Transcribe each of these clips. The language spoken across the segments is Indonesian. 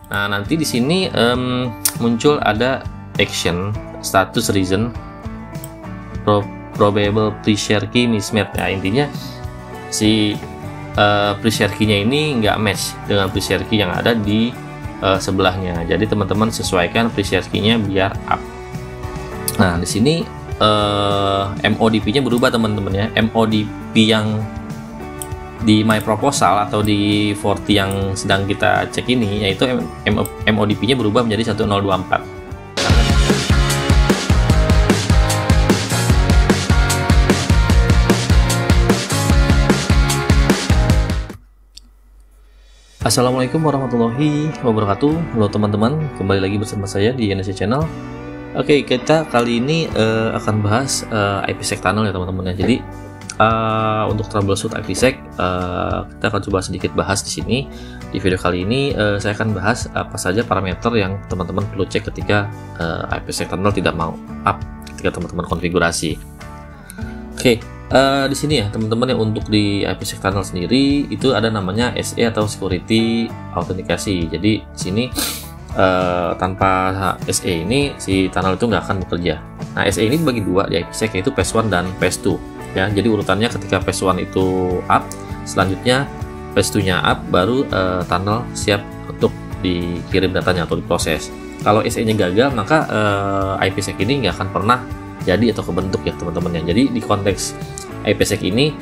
Nah, nanti di sini muncul ada action, status, reason, probable pre-share key mismatch. Nah, intinya si pre-share key-nya ini nggak match dengan pre-share key yang ada di sebelahnya. Jadi teman-teman sesuaikan pre-share key-nya biar up. Nah, di sini MODP-nya berubah teman-teman ya. MODP yang di My Proposal atau di 40 yang sedang kita cek ini, yaitu MODP-nya berubah menjadi 1024. Assalamualaikum warahmatullahi wabarakatuh. Halo teman-teman, kembali lagi bersama saya di Indonesia Channel. Oke, kita kali ini akan bahas IPsec tunnel ya teman-teman ya. Jadi untuk troubleshoot IPsec kita akan coba sedikit bahas di sini. Di video kali ini saya akan bahas apa saja parameter yang teman-teman perlu cek ketika IPsec tunnel tidak mau up ketika teman-teman konfigurasi. Oke, di sini ya teman-teman ya, untuk di IPsec tunnel sendiri itu ada namanya SE atau security autentikasi. Jadi di sini tanpa SE ini si tunnel itu nggak akan bekerja. Nah, SE ini dibagi dua di IPsec, yaitu phase 1 dan phase 2 ya. Jadi urutannya ketika phase 1 itu up, selanjutnya phase 2 nya up, baru tunnel siap untuk dikirim datanya atau diproses. Kalau SE nya gagal, maka IPsec ini nggak akan pernah jadi atau kebentuk ya teman-teman ya. Jadi di konteks IPsec ini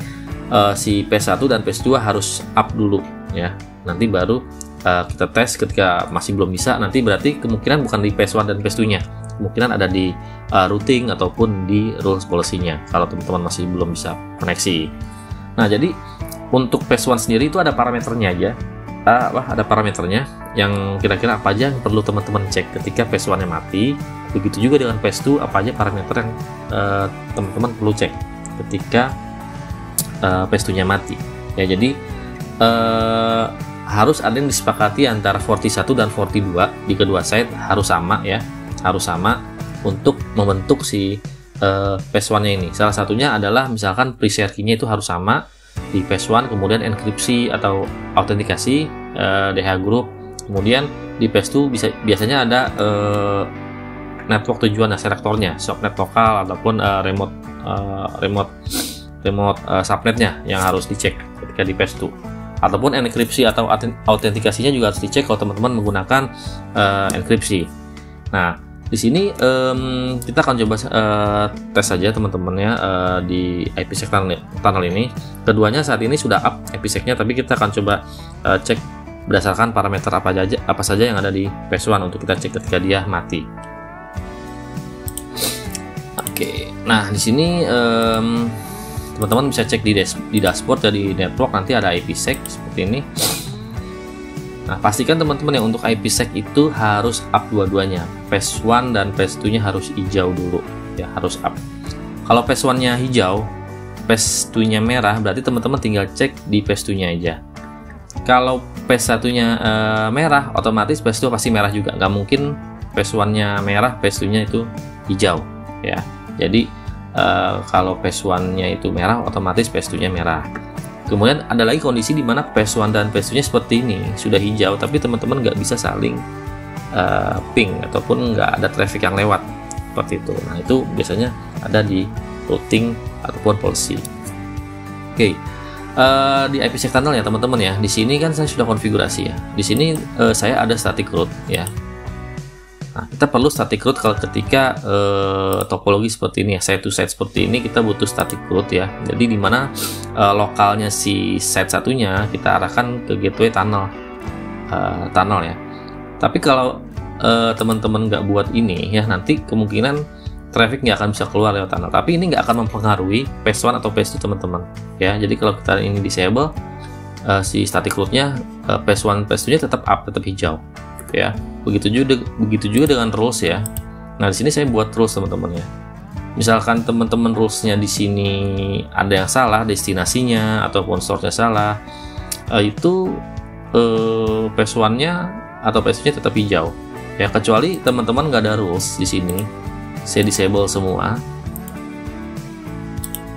si phase 1 dan phase 2 harus up dulu ya. Nanti baru kita tes. Ketika masih belum bisa, nanti berarti kemungkinan bukan di phase 1 dan phase 2 nya, kemungkinan ada di routing ataupun di rules policy-nya kalau teman-teman masih belum bisa koneksi. Nah, jadi untuk phase 1 sendiri itu ada parameternya aja. Ada parameternya yang kira-kira apa aja yang perlu teman-teman cek ketika phase 1 nya mati. Begitu juga dengan phase 2, apa aja parameter yang teman-teman perlu cek ketika phase 2 nya mati ya. Jadi harus ada yang disepakati antara 41 dan 42 di kedua side, harus sama ya, harus sama untuk membentuk si phase 1 nya ini. Salah satunya adalah misalkan pre-share key-nya itu harus sama di phase 1, kemudian enkripsi atau autentikasi DH group, kemudian di phase 2 biasanya ada network tujuan selektornya, subnet lokal ataupun remote subnetnya yang harus dicek ketika di phase 2. Ataupun enkripsi atau autentikasinya juga harus dicek kalau teman-teman menggunakan enkripsi. Nah, di sini kita akan coba tes saja teman-teman ya di IPsec tunnel ini. Keduanya saat ini sudah up IPsec-nya, tapi kita akan coba cek berdasarkan parameter apa saja yang ada di phase 1 untuk kita cek ketika dia mati. Oke, nah di sini teman-teman bisa cek di dashboard dari network, nanti ada IPsec seperti ini. Nah, pastikan teman-teman ya untuk IPsec itu harus up dua-duanya. Phase 1 dan phase 2 nya harus hijau dulu ya, harus up. Kalau phase 1 nya hijau, phase 2 nya merah, berarti teman-teman tinggal cek di phase 2 nya aja. Kalau phase 1 nya merah, otomatis phase 2 pasti merah juga. Nggak mungkin phase 1 nya merah, phase 2 nya itu hijau ya. Jadi kalau phase 1 nya itu merah, otomatis phase 2 nya merah. Kemudian ada lagi kondisi di mana phase 1 dan phase 2 nya seperti ini, sudah hijau tapi teman-teman nggak bisa saling ping ataupun nggak ada traffic yang lewat seperti itu. Nah, itu biasanya ada di routing ataupun policy. Oke, di IPsec tunnel ya teman-teman ya. Di sini kan saya sudah konfigurasi ya. Di sini saya ada static route ya. Nah, kita perlu static route kalau ketika topologi seperti ini ya, side to side seperti ini, kita butuh static route ya. Jadi di mana lokalnya si side satunya kita arahkan ke gateway tunnel ya. Tapi kalau teman-teman nggak buat ini ya, nanti kemungkinan traffic nggak akan bisa keluar lewat tunnel. Tapi ini nggak akan mempengaruhi phase 1 atau phase 2 teman-teman ya. Jadi kalau kita ini disable si static route-nya, phase 1 phase 2 nya tetap up, tetap hijau ya. Begitu juga dengan rules ya. Nah, di sini saya buat rules teman-teman ya. Misalkan teman-teman rulesnya di sini ada yang salah, destinasinya ataupun source-nya salah, itu phase 1-nya atau phase 2-nya tetap hijau ya. Kecuali teman-teman nggak ada rules di sini, saya disable semua.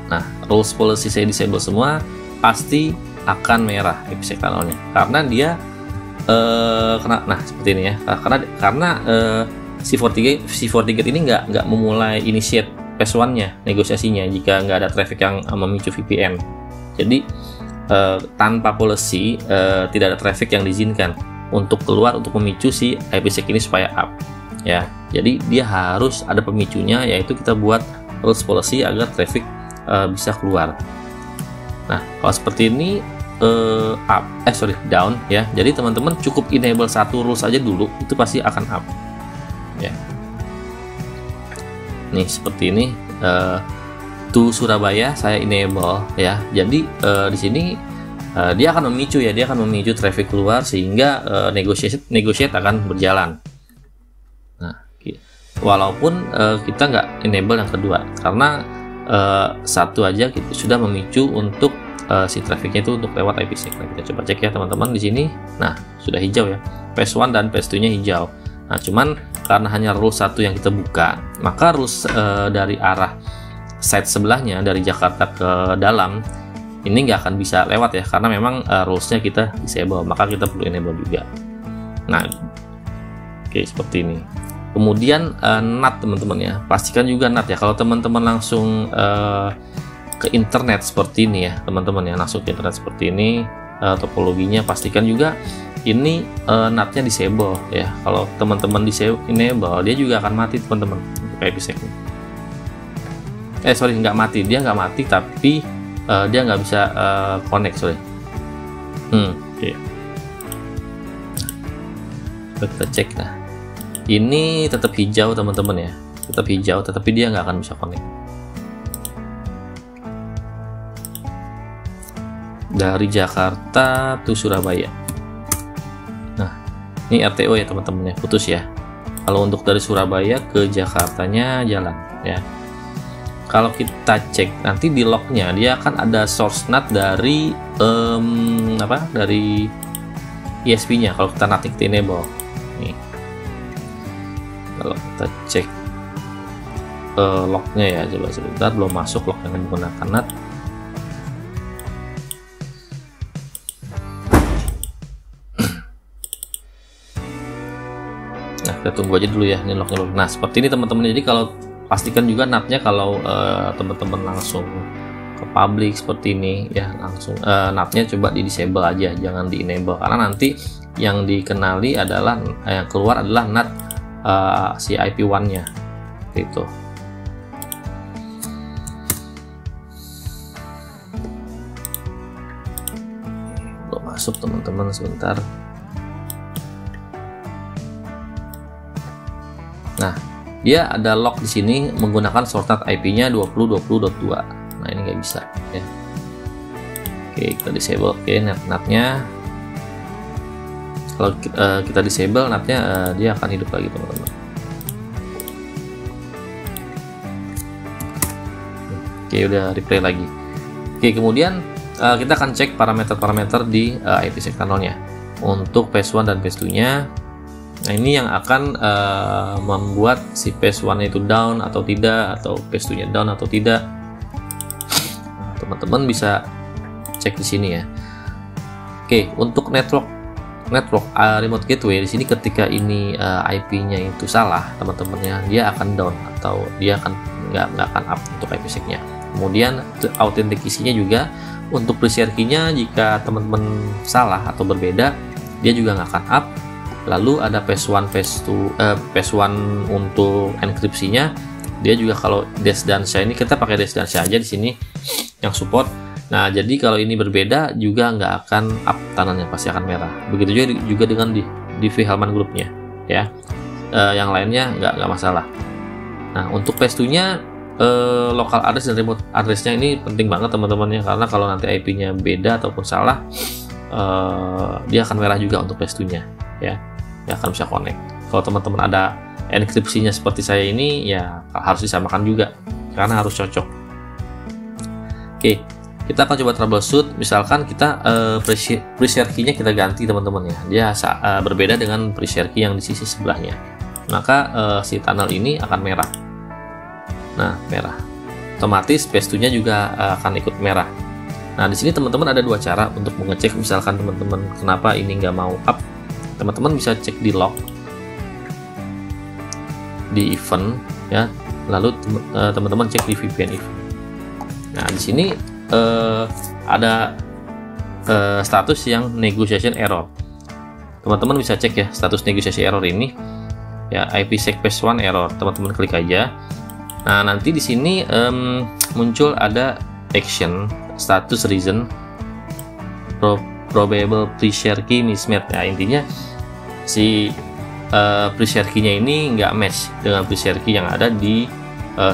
Nah, rules policy saya disable semua, pasti akan merah IPsec tunnelnya karena dia nah seperti ini ya, karena si FortiGate ini nggak memulai initiate PES1-nya negosiasinya jika nggak ada traffic yang memicu VPN. Jadi tanpa policy tidak ada traffic yang diizinkan untuk keluar untuk memicu si IPsec ini supaya up ya. Jadi dia harus ada pemicunya, yaitu kita buat rules policy agar traffic bisa keluar. Nah kalau seperti ini down ya. Jadi teman-teman cukup enable satu rules aja dulu, itu pasti akan up ya. Nih seperti ini, to Surabaya saya enable ya. Jadi di sini dia akan memicu ya, dia akan memicu traffic keluar sehingga negotiate akan berjalan. Nah walaupun kita nggak enable yang kedua, karena satu aja kita sudah memicu untuk si trafficnya itu untuk lewat IPsec. Nah, kita coba cek ya teman-teman di sini. Nah sudah hijau ya, PES1 dan PES2 nya hijau. Nah cuman karena hanya rules 1 yang kita buka, maka rules dari arah side sebelahnya dari Jakarta ke dalam ini nggak akan bisa lewat ya, karena memang rulesnya kita disable, maka kita perlu enable juga. Nah oke seperti ini. Kemudian NAT teman-teman ya, pastikan juga NAT ya. Kalau teman-teman langsung ke internet seperti ini ya teman-teman ya, langsung ke internet seperti ini, topologinya pastikan juga ini NAT-nya disable ya. Kalau teman-teman enable, dia juga akan mati teman-teman untuk IPsec ini. Nggak mati, dia nggak mati, tapi dia nggak bisa connect, sorry. Okay. Kita cek. Nah ini tetap hijau teman-teman ya, tetap hijau, tetapi dia nggak akan bisa connect. Dari Jakarta to Surabaya. Nah ini RTO ya teman-teman ya, putus ya. Kalau untuk dari Surabaya ke Jakartanya jalan ya. Kalau kita cek nanti di lognya, dia akan ada source NAT dari dari ISP-nya. Kalau kita NAT enable nih, kalau kita cek lognya ya, coba sebentar, belum masuk log yang menggunakan NAT. Nah kita tunggu aja dulu ya, ini lognya. Nah seperti ini teman-teman. Jadi kalau pastikan juga NAT-nya kalau teman-teman langsung ke public seperti ini ya, langsung NAT-nya coba di disable aja, jangan di enable, karena nanti yang dikenali adalah yang keluar adalah NAT si IP1-nya itu. Belum masuk teman-teman, sebentar. Nah dia ada log di sini menggunakan source NAT IP-nya 20.20.2. Nah ini nggak bisa ya. Oke kita disable. Oke NAT-nya kalau kita disable NAT-nya dia akan hidup lagi teman-teman. Oke udah replay lagi. Oke kemudian kita akan cek parameter-parameter di IPsec tunnelnya untuk PES1 dan PES2 nya. Nah ini yang akan membuat si PES1 itu down atau tidak, atau PES2 nya down atau tidak. Teman-teman bisa cek di sini ya. Oke untuk network remote gateway di sini, ketika ini IP-nya itu salah teman-temannya, dia akan down atau dia akan nggak akan up untuk IPsec-nya. Kemudian authentication-nya juga untuk pre-share key-nya, jika teman-teman salah atau berbeda, dia juga nggak akan up. Lalu ada PES1 untuk enkripsinya, dia juga kalau Desdansha ini kita pakai Desdansha aja di sini yang support. Nah jadi kalau ini berbeda juga nggak akan up tunnelnya, pasti akan merah. Begitu juga dengan di vHelman grupnya ya. Yang lainnya nggak masalah. Nah untuk PES2 nya local address dan remote address-nya ini penting banget teman-teman ya, karena kalau nanti IP-nya beda ataupun salah, dia akan merah juga untuk PES2 nya ya. Ya akan bisa connect. Kalau teman-teman ada enkripsinya seperti saya ini ya harus disamakan juga, karena harus cocok. Oke kita akan coba troubleshoot. Misalkan kita pre-share key-nya kita ganti teman-teman ya, dia berbeda dengan pre-share key yang di sisi sebelahnya, maka si tunnel ini akan merah. Nah merah, otomatis PES2 nya juga akan ikut merah. Nah di sini teman-teman ada dua cara untuk mengecek misalkan teman-teman kenapa ini nggak mau up teman-teman bisa cek di log, di event ya, lalu teman-teman cek di VPN event. Nah di sini ada status yang negotiation error. Teman-teman bisa cek ya status negotiation error ini ya, IPsec phase 1 error, teman-teman klik aja. Nah nanti di sini muncul ada action status reason probable pre-share key mismatch. Ya intinya si pre-share key-nya ini nggak match dengan pre-share key yang ada di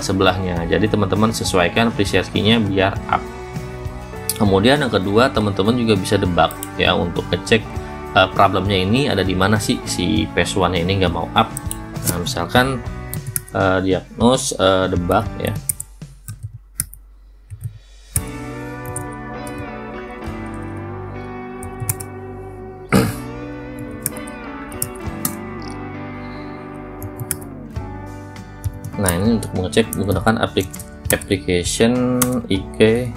sebelahnya. Jadi teman-teman sesuaikan pre-share key-nya biar up. Kemudian yang kedua, teman-teman juga bisa debug ya untuk ngecek problemnya ini ada di mana sih si phase 1-nya ini nggak mau up. Nah misalkan diagnose debug ya. Nah ini untuk mengecek menggunakan application IK.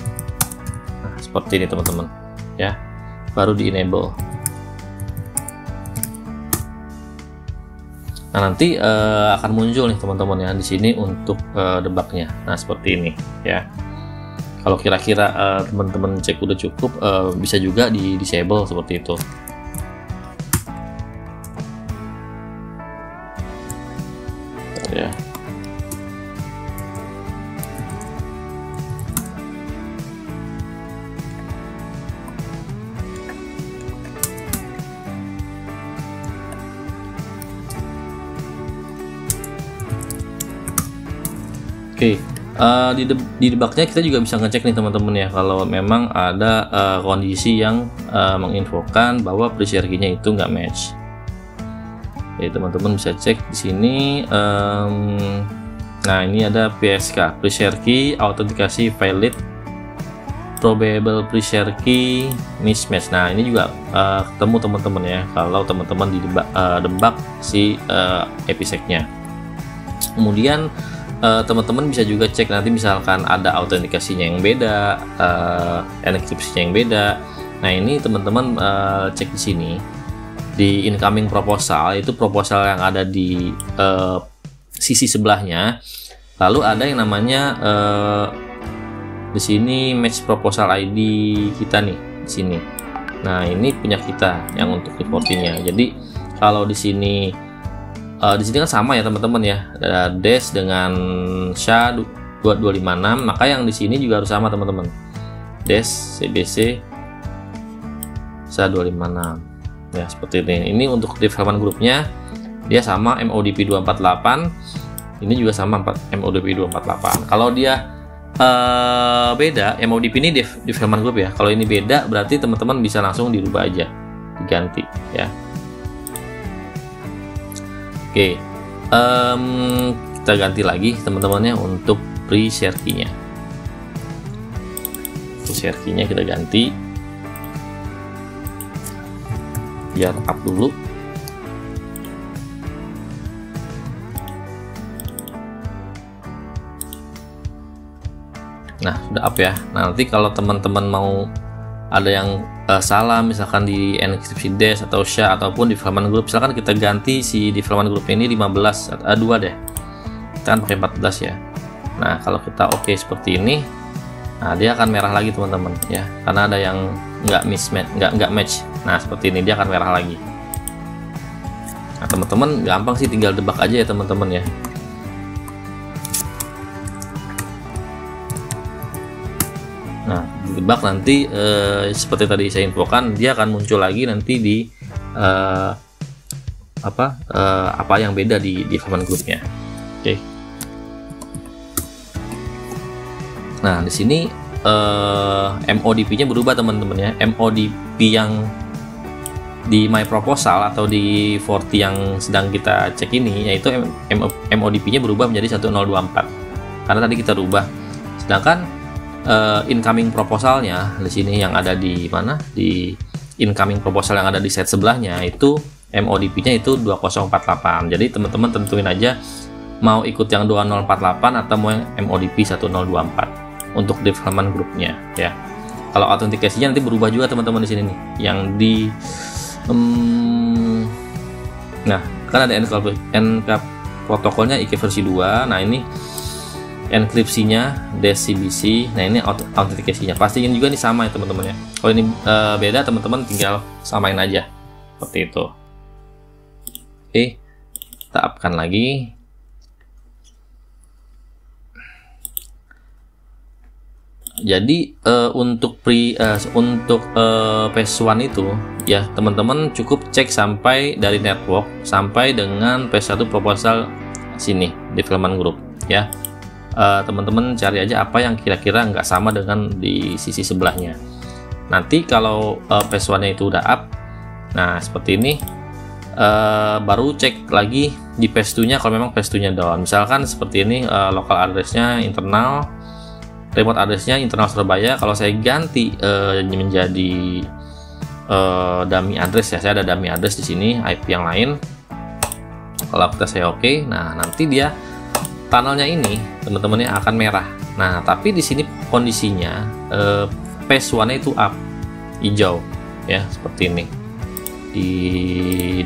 Nah seperti ini teman-teman ya, baru di enable. Nah nanti akan muncul nih teman-teman ya di sini untuk debugnya. Nah seperti ini ya. Kalau kira-kira teman-teman cek udah cukup, bisa juga di disable seperti itu. Ya. Oke, di debugnya kita juga bisa ngecek nih teman-teman ya, kalau memang ada kondisi yang menginfokan bahwa pre-share key-nya itu nggak match. Jadi teman-teman bisa cek di sini. Nah ini ada PSK, pre-share key autentikasi valid probable pre-share key mismatch. Nah ini juga ketemu teman-teman ya, kalau teman-teman di debug si IPsec-nya. Kemudian teman-teman bisa juga cek nanti misalkan ada autentikasinya yang beda, enkripsinya yang beda. Nah ini teman-teman cek di sini di incoming proposal, itu proposal yang ada di sisi sebelahnya. Lalu ada yang namanya di sini match proposal ID kita nih di sini. Nah ini punya kita yang untuk reportingnya. Jadi kalau di sini kan sama ya teman-teman ya, ada des dengan SHA-2256, maka yang di sini juga harus sama teman-teman, des CBC SHA-256 ya, seperti ini. Ini untuk development grupnya dia sama MODP 248, ini juga sama MODP 248. Kalau dia beda, MODP ini development group ya, kalau ini beda berarti teman-teman bisa langsung dirubah aja, diganti ya. Oke, kita ganti lagi teman-temannya untuk pre-share key-nya. Pre-share key-nya kita ganti biar up dulu. Nah sudah up ya. Nah, nanti kalau teman-teman mau ada yang salah misalkan di enkripsi des atau SHA ataupun development group, misalkan kita ganti si development group ini 15 2 deh, kita kan pakai 14 ya. Nah kalau kita oke seperti ini, nah dia akan merah lagi teman-teman ya, karena ada yang nggak match. Nah seperti ini dia akan merah lagi. Nah teman-teman gampang sih, tinggal debug aja ya teman-teman ya. Nah, debug nanti seperti tadi saya infokan, dia akan muncul lagi nanti di apa yang beda di development groupnya. Oke. Nah, di sini MODP-nya berubah teman-teman ya. MODP yang di my proposal atau di 40 yang sedang kita cek ini, yaitu MODP-nya berubah menjadi 1024 karena tadi kita rubah. Sedangkan incoming proposalnya di sini yang ada di mana, di incoming proposal yang ada di set sebelahnya itu MODP-nya itu 2048. Jadi teman-teman tentuin aja mau ikut yang 2048 atau mau yang MODP 1024 untuk development grupnya ya. Kalau autentikasinya nanti berubah juga teman-teman di sini nih, yang di Nah, kan ada encrypt protokolnya IK versi 2. Nah, ini enkripsinya DCBC. Nah, ini authentication-nya. Pastiin juga nih sama ya teman-teman ya. Kalau ini beda, teman-teman tinggal samain aja seperti itu. Oke, kita up-kan lagi. Jadi untuk PS1 itu ya teman-teman cukup cek sampai dari network sampai dengan PS1 proposal sini development group ya. Teman-teman cari aja apa yang kira-kira nggak sama dengan di sisi sebelahnya. Nanti kalau PS1-nya itu udah up, nah seperti ini, baru cek lagi di PS2-nya kalau memang PS2-nya down. Misalkan seperti ini, local address-nya internal, remote address-nya internal Surabaya. Kalau saya ganti menjadi dummy address ya, saya ada dummy address di sini, IP yang lain. Kalau saya oke, nah nanti dia tunnelnya ini teman-temannya akan merah. Nah, tapi di sini kondisinya PS1-nya itu up, hijau ya, seperti ini. Di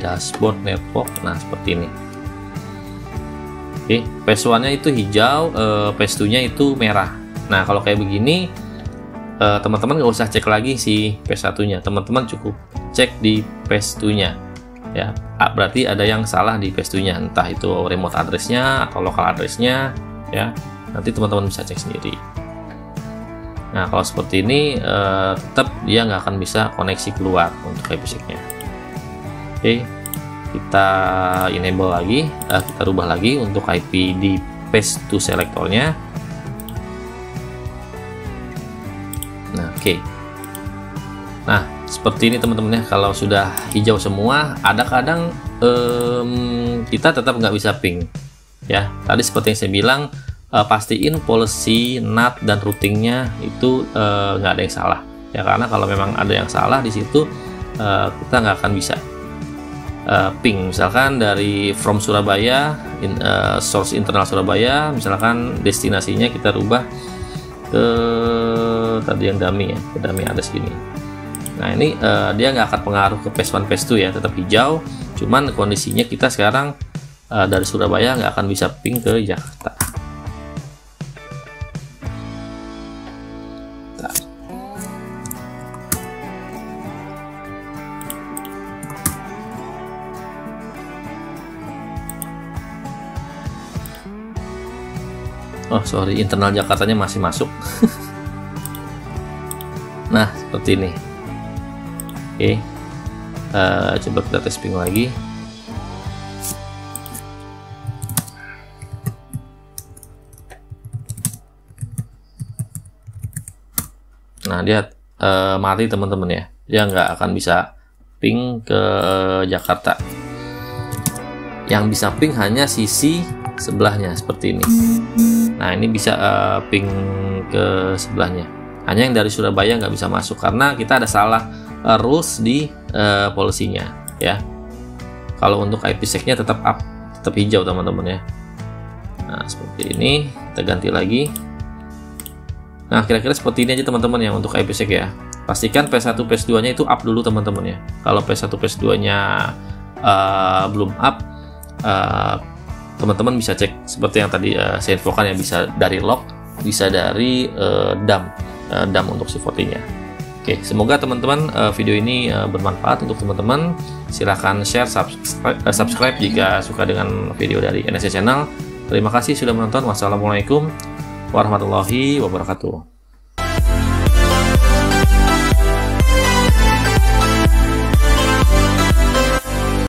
dashboard network, nah seperti ini. Oke, PS1-nya itu hijau, PS2-nya itu merah. Nah, kalau kayak begini, teman-teman nggak usah cek lagi si PS1-nya. Teman-teman cukup cek di PS2-nya. Ya, berarti ada yang salah di PS2-nya. Entah itu remote address-nya atau local address-nya. Ya, nanti teman-teman bisa cek sendiri. Nah, kalau seperti ini, tetap dia nggak akan bisa koneksi keluar untuk IPsec-nya. Oke, kita enable lagi, kita rubah lagi untuk IP di PS2 selectornya. Nah, oke. Nah, seperti ini teman-teman ya. Kalau sudah hijau semua, ada kadang kita tetap nggak bisa ping. Ya, tadi seperti yang saya bilang, pastiin policy, NAT dan routingnya itu nggak ada yang salah. Ya, karena kalau memang ada yang salah di situ, kita nggak akan bisa ping. Misalkan dari from Surabaya, source internal Surabaya, misalkan destinasinya kita rubah ke tadi yang dummy ya, ke dummy address gini. Nah, ini dia nggak akan pengaruh ke PS1 PS2 ya, tetap hijau. Cuman kondisinya kita sekarang dari Surabaya nggak akan bisa ping ke Jakarta. Oh sorry, internal Jakartanya masih masuk. Nah, seperti ini. Oke, coba kita tes ping lagi. Nah, dia mati teman-teman ya. Dia nggak akan bisa ping ke Jakarta. Yang bisa ping hanya sisi sebelahnya seperti ini. Nah, ini bisa ping ke sebelahnya. Hanya yang dari Surabaya nggak bisa masuk karena kita ada salah rules di policy-nya ya. Kalau untuk IPsec-nya tetap up, tetap hijau teman-teman ya. Nah, seperti ini kita ganti lagi. Nah, kira-kira seperti ini aja teman-teman ya untuk IPsec ya. Pastikan PS1 PS2-nya itu up dulu teman-teman ya. Kalau PS1 PS2-nya belum up, teman-teman bisa cek seperti yang tadi saya infokan ya, bisa dari log, bisa dari DAM untuk si votingnya. Oke, semoga teman-teman video ini bermanfaat untuk teman-teman. Silahkan share, subscribe jika suka dengan video dari NSC Channel. Terima kasih sudah menonton. Wassalamualaikum warahmatullahi wabarakatuh.